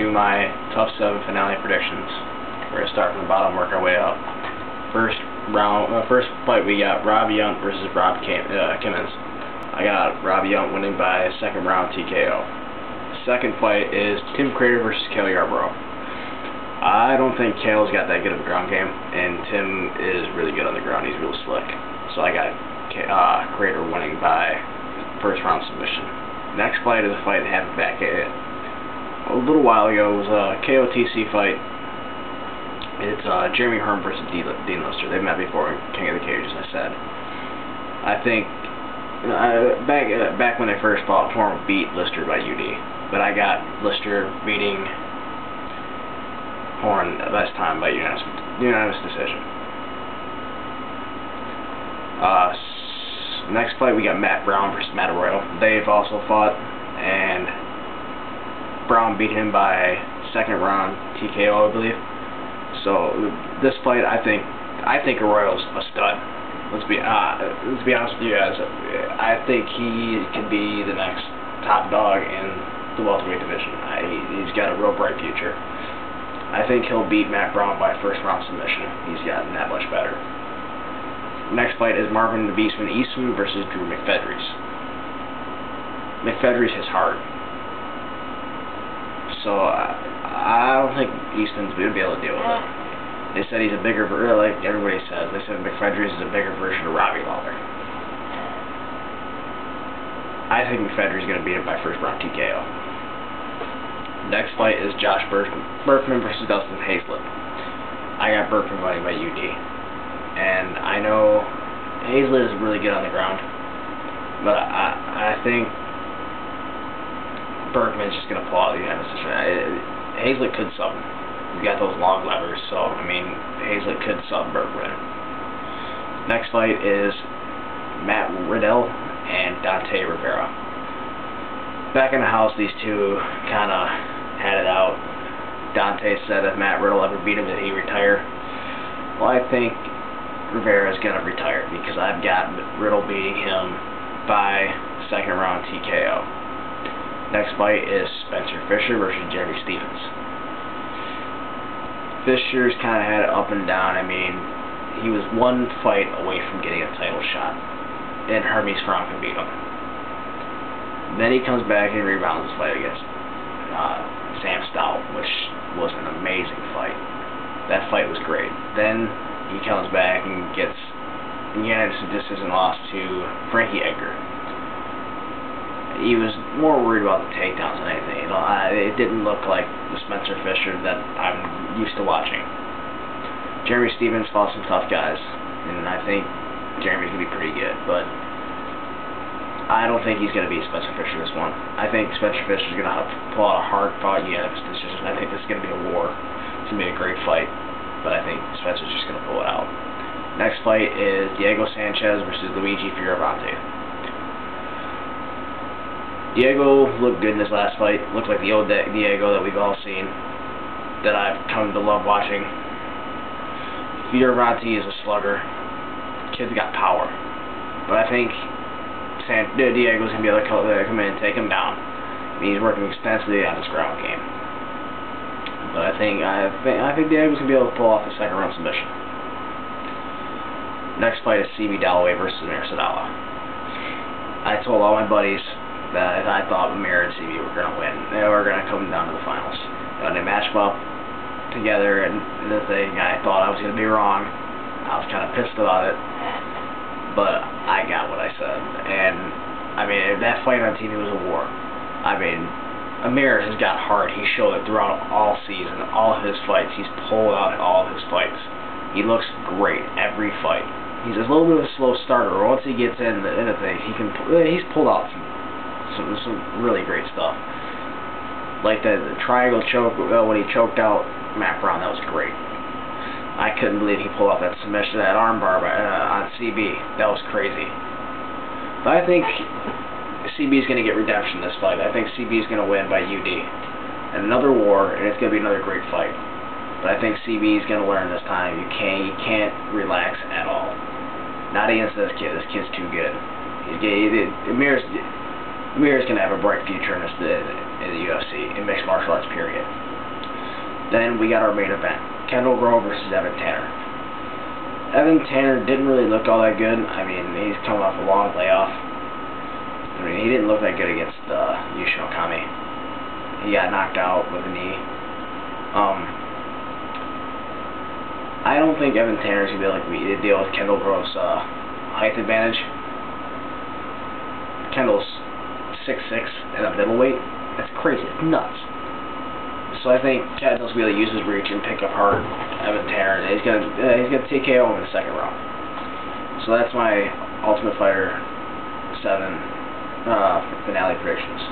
do my TUF 7 finale predictions. We're going to start from the bottom, work our way up. First fight we got Rob Yount versus Rob Kimmons. I got Rob Yount winning by second round TKO. Second fight is Tim Crater versus Cale Yarborough. I don't think Cale's got that good of a ground game, and Tim is really good on the ground. He's real slick. So I got Crater winning by first round submission. Next fight is a fight that happened back a little while ago. It was a KOTC fight. It's Jeremy Hearn versus Dean Lister. They've met before in King of the Cage, as I said. I think back when they first fought, Hearn beat Lister by UD, but I got Lister beating Hearn last time by unanimous decision. Next fight we got Matt Brown versus Matt Arroyo. They've also fought, and Brown beat him by second round TKO, I believe. So this fight, I think Arroyo's a stud. Let's be honest with you guys. I think he could be the next top dog in the welterweight division. He's got a real bright future. I think he'll beat Matt Brown by first round submission. He's gotten that much better. Next fight is Marvin the Beastman Eastman versus Drew McFedries. McFedries hits hard. So I don't think Eastman's going to be able to deal with it. They said he's a bigger, like everybody says, they said McFedries is a bigger version of Robbie Lawler. I think McFedries is going to beat him by first round TKO. Next fight is Josh Berkman versus Dustin Hazlett. I got Berkman winning by UD. And I know Hazlett is really good on the ground, but I think Berkman's just going to pull out the unanimous decision. Hazlett could sub him. He's got those long levers, so, I mean, Hazlett could sub Berkman. Next fight is Matt Riddell and Dante Rivera. Back in the house, these two kind of had it out. Dante said if Matt Riddle ever beat him, that he'd retire. Well, I think Rivera is going to retire because I've got Riddle beating him by second round TKO. Next fight is Spencer Fisher versus Jeremy Stephens. Fisher's kind of had it up and down. I mean, he was one fight away from getting a title shot, and Hermes Franken beat him. Then he comes back and rebounds his fight against Sam Stout, which was an amazing fight. That fight was great. Then he comes back and gets unanimous decision loss to Frankie Edgar. He was more worried about the takedowns than anything. It didn't look like the Spencer Fisher that I'm used to watching. Jeremy Stephens fought some tough guys, and I think Jeremy's going to be pretty good, but I don't think he's going to beat Spencer Fisher this one. I think Spencer Fisher's going to have to pull out a hard-fought unanimous decision. I think this is going to be a war. It's going to be a great fight, but I think Spencer's just going to pull it out. Next fight is Diego Sanchez versus Luigi Fioravante. Diego looked good in his last fight. Looked like the old Diego that we've all seen, that I've come to love watching. Fioravante is a slugger. Kid's got power. But I think Diego's going to be able to come in and take him down. I mean, he's working extensively on his ground game. But I think Diego's going to be able to pull off the second round submission. Next fight is CB Dalloway versus Amir Sadala. I told all my buddies that I thought Amir and CB were going to win. They were going to come down to the finals. When they matched them up together and the thing, I thought I was going to be wrong. I was kind of pissed about it. But I got what I said. And, I mean, that fight on TV was a war. I mean, Amir has got heart. He showed it throughout all season, all of his fights. He's pulled out all of his fights. He looks great every fight. He's a little bit of a slow starter. Once he gets in the thing, he's pulled out some really great stuff. Like the triangle choke when he choked out Matt Brown, that was great. I couldn't believe he pulled off that submission, that armbar on CB. That was crazy. But I think CB is going to get redemption this fight. I think CB is going to win by UD. And another war, and it's going to be another great fight. But I think CB is going to learn this time. You can't relax at all. Not against this kid. This kid's too good. Amir's going to have a bright future in the UFC, in mixed martial arts, period. Then we got our main event, Kendall Grove versus Evan Tanner. Evan Tanner didn't really look all that good. I mean, he's coming off a long layoff. I mean, he didn't look that good against Yushin Okami. He got knocked out with a knee. I don't think Evan Tanner's going to be able to deal with Kendall Grove's height advantage. Kendall's 6'6" at a middleweight. That's crazy. It's nuts. So I think Kendall's going to be able to use his reach and pick apart Evan Tanner, and he's gonna TKO him in the second round. So that's my Ultimate Fighter 7 finale predictions.